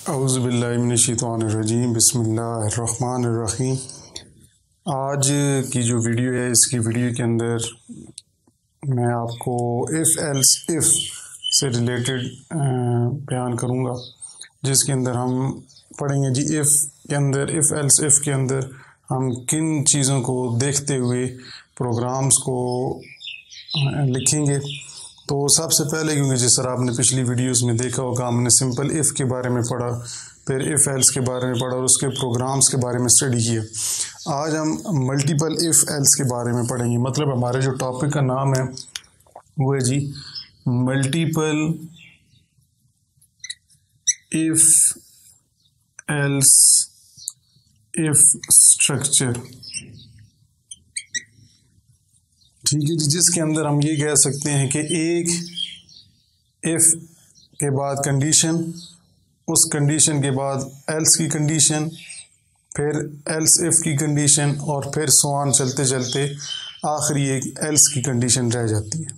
औज़ुबिल्लाहिमिनश्शैतानिर्रजीम बिस्मिल्लाहिर्रहमानिर्रहीम। आज की जो वीडियो है, इसकी वीडियो के अंदर मैं आपको इफ़ एल्स इफ़ से रिलेटेड बयान करूँगा, जिसके अंदर हम पढ़ेंगे जी इफ़ के अंदर इफ़ एल्स इफ़ के अंदर हम किन चीज़ों को देखते हुए प्रोग्राम्स को लिखेंगे। तो सबसे पहले, क्योंकि जिस तरह आपने पिछली वीडियोस में देखा होगा, हमने सिंपल इफ़ के बारे में पढ़ा, फिर इफ़ एल्स के बारे में पढ़ा और उसके प्रोग्राम्स के बारे में स्टडी किया। आज हम मल्टीपल इफ़ एल्स के बारे में पढ़ेंगे। मतलब हमारे जो टॉपिक का नाम है वो है जी multiple if else if structure. ठीक है जी, जिसके अंदर हम ये कह सकते हैं कि एक इफ़ के बाद कंडीशन, उस कंडीशन के बाद एल्स की कंडीशन, फिर एल्स इफ़ की कंडीशन और फिर सो ऑन चलते चलते आखिरी एक एल्स की कंडीशन रह जाती है।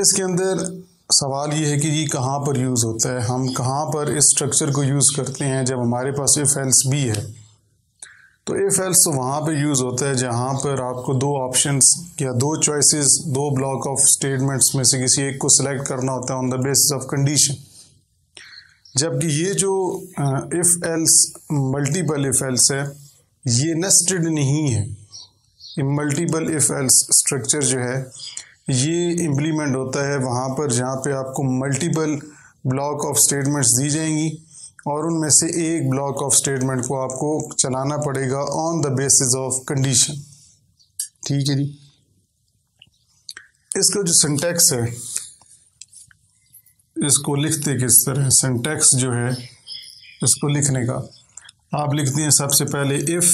इसके अंदर सवाल ये है कि ये कहाँ पर यूज़ होता है, हम कहाँ पर इस स्ट्रक्चर को यूज़ करते हैं जब हमारे पास इफ़ एल्स भी है। तो इफ़ एल्स तो वहाँ पे यूज़ होता है जहाँ पर आपको दो ऑप्शंस या दो चॉइसेस, दो ब्लॉक ऑफ स्टेटमेंट्स में से किसी एक को सिलेक्ट करना होता है on the basis of condition. जबकि ये जो if else multiple if else है, ये नेस्टेड नहीं है। ये मल्टीपल इफ़ एल्स स्ट्रक्चर जो है ये इम्प्लीमेंट होता है वहाँ पर जहाँ पे आपको मल्टीपल ब्लॉक ऑफ स्टेटमेंट्स दी जाएंगी और उनमें से एक ब्लॉक ऑफ स्टेटमेंट को आपको चलाना पड़ेगा on the basis of condition. ठीक है जी, इसका जो सिंटैक्स है, इसको लिखते किस तरह, सिंटैक्स जो है इसको लिखने का, आप लिखते हैं सबसे पहले इफ़,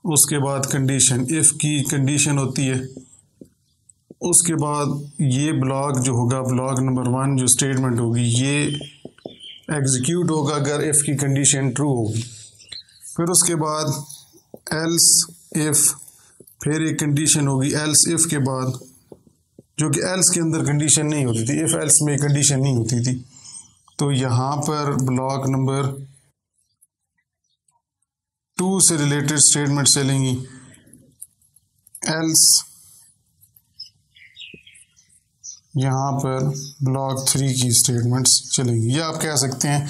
उसके बाद कंडीशन, इफ़ की कंडीशन होती है, उसके बाद ये ब्लॉक जो होगा, ब्लॉक नंबर 1 जो स्टेटमेंट होगी ये एग्जीक्यूट होगा अगर इफ़ की कंडीशन ट्रू होगी। फिर उसके बाद एल्स इफ़, फिर एक कंडीशन होगी एल्स इफ़ के बाद, जो कि एल्स के अंदर कंडीशन नहीं होती थी, इफ़ एल्स में कंडीशन नहीं होती थी। तो यहाँ पर ब्लॉक नंबर 2 से रिलेटेड स्टेटमेंट चलेंगी, एल्स यहाँ पर ब्लॉक 3 की स्टेटमेंट्स चलेंगी, या आप कह सकते हैं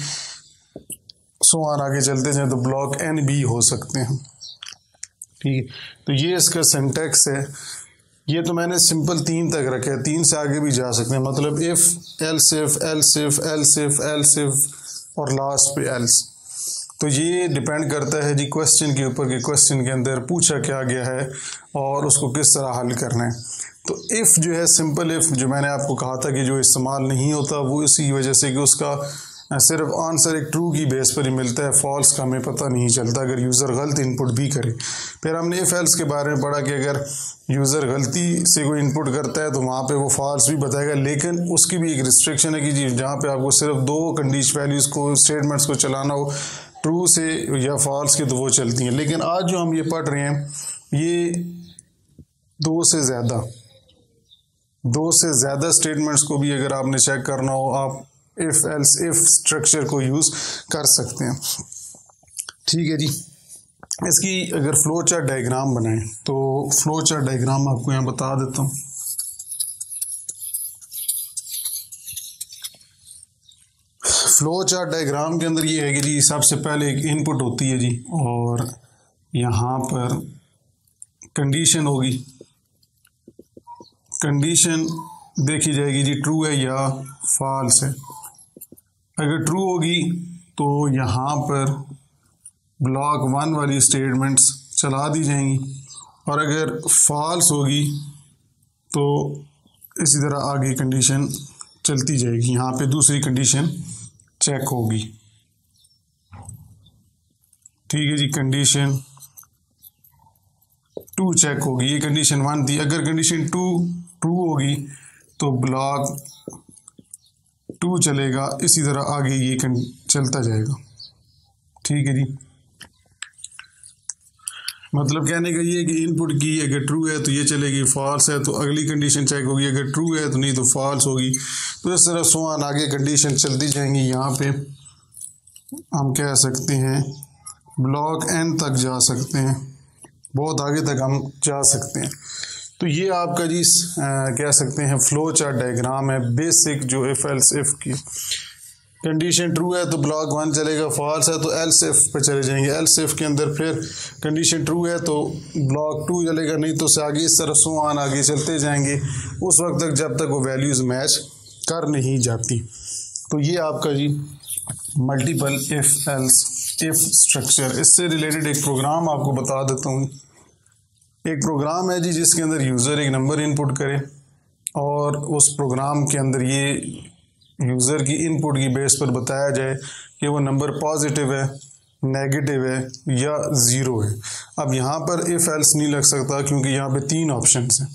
सो ऑन आगे चलते जाए तो ब्लॉक n भी हो सकते हैं। ठीक है, तो ये इसका सिंटैक्स है। ये तो मैंने सिंपल 3 तक रखे हैं, 3 से आगे भी जा सकते हैं। मतलब if else if else if else if else if और लास्ट पे एल्स। तो ये डिपेंड करता है जी क्वेश्चन के ऊपर कि क्वेश्चन के अंदर पूछा क्या गया है और उसको किस तरह हल करना है। तो इफ़ जो है, सिंपल इफ़ जो मैंने आपको कहा था कि जो इस्तेमाल नहीं होता वो इसी वजह से कि उसका सिर्फ आंसर एक ट्रू की बेस पर ही मिलता है, फॉल्स का हमें पता नहीं चलता अगर यूज़र गलत इनपुट भी करे। फिर हमने इफ़ एल्स के बारे में पढ़ा कि अगर यूज़र गलती से कोई इनपुट करता है तो वहाँ पे वो फॉल्स भी बताएगा, लेकिन उसकी भी एक रिस्ट्रिक्शन है कि जी जहाँ पे आपको सिर्फ 2 कंडीशन वैल्यूज़ को, स्टेटमेंट्स को चलाना हो, ट्रू से या फॉल्स के, तो वो चलती हैं। लेकिन आज जो हम ये पढ़ रहे हैं ये 2 से ज़्यादा स्टेटमेंट्स को भी अगर आपने चेक करना हो, आप इफ़ एल्स इफ़ स्ट्रक्चर को यूज़ कर सकते हैं। ठीक है जी, इसकी अगर फ्लो चार्ट डायग्राम बनाएं तो फ्लो चार्ट डायग्राम आपको यहाँ बता देता हूँ। फ्लो चार्ट डायग्राम के अंदर ये है कि जी सबसे पहले एक इनपुट होती है जी, और यहाँ पर कंडीशन होगी। कंडीशन देखी जाएगी जी ट्रू है या फॉल्स है। अगर ट्रू होगी तो यहाँ पर ब्लॉक 1 वाली स्टेटमेंट्स चला दी जाएंगी, और अगर फॉल्स होगी तो इसी तरह आगे कंडीशन चलती जाएगी। यहाँ पे दूसरी कंडीशन चेक होगी। ठीक है जी, कंडीशन 2 चेक होगी, ये कंडीशन 1 थी। अगर कंडीशन 2 ट्रू होगी तो ब्लॉक 2 चलेगा, इसी तरह आगे ये चलता जाएगा। ठीक है जी, मतलब कहने का ये है कि इनपुट की अगर ट्रू है तो ये चलेगी, फॉल्स है तो अगली कंडीशन चेक होगी, अगर ट्रू है तो नहीं तो फॉल्स होगी। तो इस तरह सो ऑन आगे कंडीशन चलती जाएंगी। यहाँ पे हम कह सकते हैं ब्लॉक n तक जा सकते हैं, बहुत आगे तक हम जा सकते हैं। तो ये आपका जी कह सकते हैं फ्लो चार्ट डायग्राम है बेसिक, जो इफ एल्स इफ की कंडीशन ट्रू है तो ब्लॉक 1 चलेगा, फॉल्स है तो एल्स इफ पे चले जाएंगे, एल्स इफ के अंदर फिर कंडीशन ट्रू है तो ब्लॉक 2 चलेगा, नहीं तो से आगे इस तरह सो ऑन आगे चलते जाएंगे उस वक्त तक जब तक वो वैल्यूज़ मैच कर नहीं जाती। तो ये आपका जी multiple if else if structure. इससे रिलेटेड एक प्रोग्राम आपको बता देता हूँ। एक प्रोग्राम है जी जिसके अंदर यूज़र एक नंबर इनपुट करे और उस प्रोग्राम के अंदर ये यूज़र की इनपुट की बेस पर बताया जाए कि वो नंबर पॉजिटिव है, नेगेटिव है या ज़ीरो है। अब यहाँ पर इफ़ एल्स नहीं लग सकता क्योंकि यहाँ पे 3 ऑप्शंस हैं।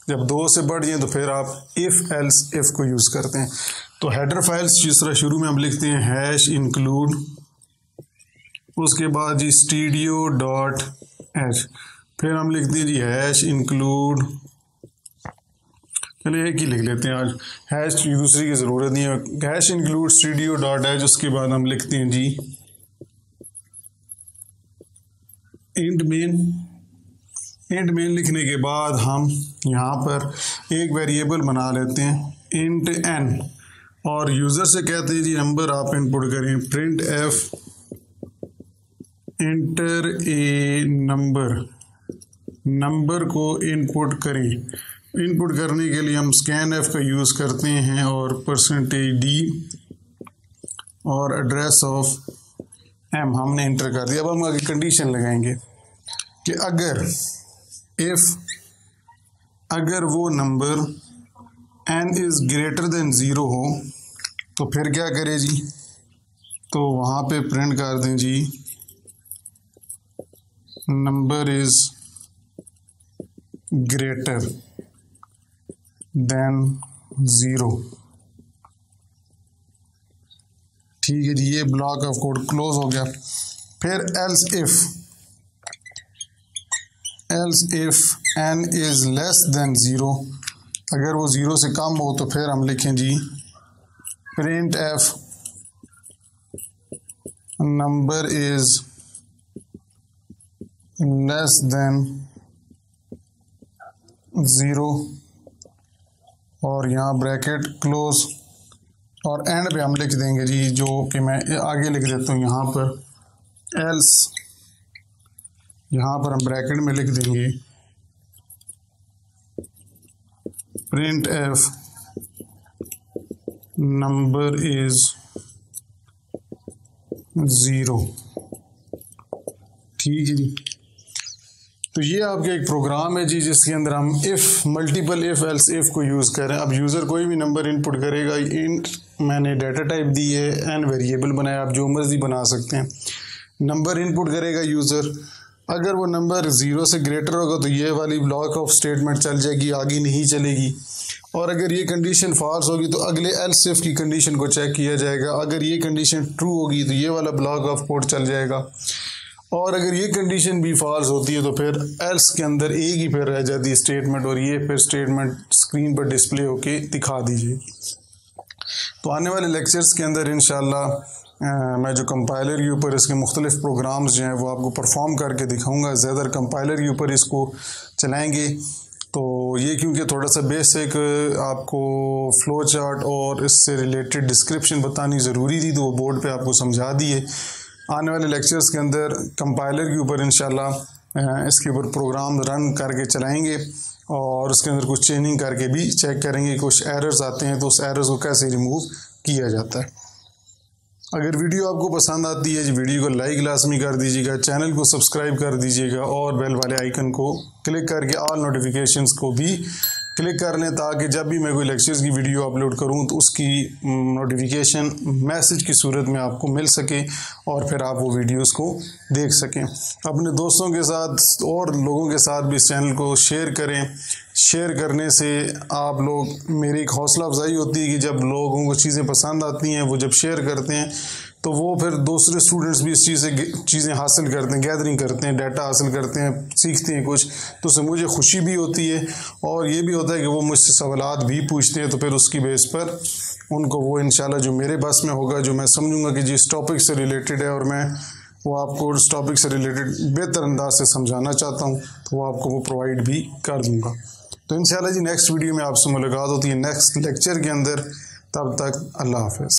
जब 2 से बढ़ जाए तो फिर आप इफ़ एल्स इफ़ को यूज़ करते हैं। तो हेडर फाइल्स जिस तरह शुरू में हम लिखते हैं हैश इंक्लूड, उसके बाद जी studio.h, फिर हम लिखते हैं जी हैश इंक्लूड, चलिए एक ही लिख लेते हैं आज, हैश की दूसरी की ज़रूरत नहीं है, हैश इंक्लूड studio.h। उसके बाद हम लिखते हैं जी इंट मेन। इंट मेन लिखने के बाद हम यहाँ पर एक वेरिएबल बना लेते हैं इंट n और यूज़र से कहते हैं जी नंबर आप इनपुट करें, प्रिंट एफ इंटर ए नंबर, नंबर को इनपुट करें। इनपुट करने के लिए हम स्कैन एफ का यूज़ करते हैं और %d और एड्रेस ऑफ m हमने इंटर कर दिया। अब हम आगे कंडीशन लगाएंगे कि अगर वो number n is greater than 0 हो तो फिर क्या करें जी, तो वहाँ पे प्रिंट कर दें जी नंबर इज़ ग्रेटर देन 0। ठीक है जी, ये ब्लॉक ऑफ कोड क्लोज हो गया। फिर else if n is less than 0, अगर वो 0 से कम हो तो फिर हम लिखें जी printf number is less than 0 और यहाँ ब्रैकेट क्लोज और एंड पे हम लिख देंगे जी, जो कि मैं आगे लिख देता हूँ यहाँ पर एल्स, यहाँ पर हम ब्रैकेट में लिख देंगे प्रिंट एफ नंबर इज़ 0। ठीक है जी, तो ये आपका एक प्रोग्राम है जी जिसके अंदर हम if multiple if else if को यूज़ करें। अब यूज़र कोई भी नंबर इनपुट करेगा, इंट मैंने डाटा टाइप दी है, एन वेरिएबल बनाया, आप जो मर्जी बना सकते हैं। नंबर इनपुट करेगा यूज़र, अगर वो नंबर 0 से ग्रेटर होगा तो ये वाली ब्लॉक ऑफ स्टेटमेंट चल जाएगी, आगे नहीं चलेगी। और अगर ये कंडीशन फॉल्स होगी तो अगले एल्स इफ की कंडीशन को चेक किया जाएगा, अगर ये कंडीशन ट्रू होगी तो ये वाला ब्लॉक ऑफ कोड चल जाएगा। और अगर ये कंडीशन भी फॉल्स होती है तो फिर एल्स के अंदर एक ही फिर रह जाती है स्टेटमेंट और ये फिर स्टेटमेंट स्क्रीन पर डिस्प्ले होके दिखा दीजिएगी। तो आने वाले लेक्चर्स के अंदर इंशाल्लाह मैं जो कंपाइलर के ऊपर इसके मुख्तलिफ प्रोग्राम्स जो हैं वो आपको परफॉर्म करके दिखाऊंगा। ज़्यादा कंपाइलर के ऊपर इसको चलाएंगे। तो ये क्योंकि थोड़ा सा बेसिक आपको फ्लो चार्ट और इससे रिलेटेड डिस्क्रिप्शन बतानी ज़रूरी थी तो वो बोर्ड पे आपको समझा दिए। आने वाले लेक्चर्स के अंदर कंपाइलर के ऊपर इंशाल्लाह इसके ऊपर प्रोग्राम रन करके चलाएंगे और उसके अंदर कुछ चेंजिंग करके भी चेक करेंगे, कुछ एरर्स आते हैं तो उस एरर्स को कैसे रिमूव किया जाता है। अगर वीडियो आपको पसंद आती है, वीडियो को लाइक लाजमी कर दीजिएगा, चैनल को सब्सक्राइब कर दीजिएगा और बेल वाले आइकन को क्लिक करके ऑल नोटिफिकेशंस को भी क्लिक कर लें ताकि जब भी मैं कोई लेक्चर्स की वीडियो अपलोड करूं तो उसकी नोटिफिकेशन मैसेज की सूरत में आपको मिल सके और फिर आप वो वीडियोस को देख सकें। अपने दोस्तों के साथ और लोगों के साथ भी इस चैनल को शेयर करें। शेयर करने से आप लोग, मेरी एक हौसला अफजाई होती है कि जब लोगों को चीज़ें पसंद आती हैं वो जब शेयर करते हैं तो वो फिर दूसरे स्टूडेंट्स भी इस चीज़ से चीज़ें हासिल करते हैं, गैदरिंग करते हैं, डाटा हासिल करते हैं, सीखते हैं कुछ, तो उससे मुझे खुशी भी होती है और ये भी होता है कि वो मुझसे सवालात भी पूछते हैं, तो फिर उसकी बेस पर उनको वो इंशाल्लाह जो मेरे बस में होगा, जो मैं समझूंगा कि जिस टॉपिक से रिलेटेड है और मैं वो आपको उस टॉपिक से रिलेटेड बेहतर अंदाज से समझाना चाहता हूँ, तो वो आपको वो प्रोवाइड भी कर दूँगा। तो इंशाल्लाह जी नेक्स्ट वीडियो में आपसे मुलाकात होती है नेक्स्ट लेक्चर के अंदर। तब तक अल्लाह हाफ़िज़।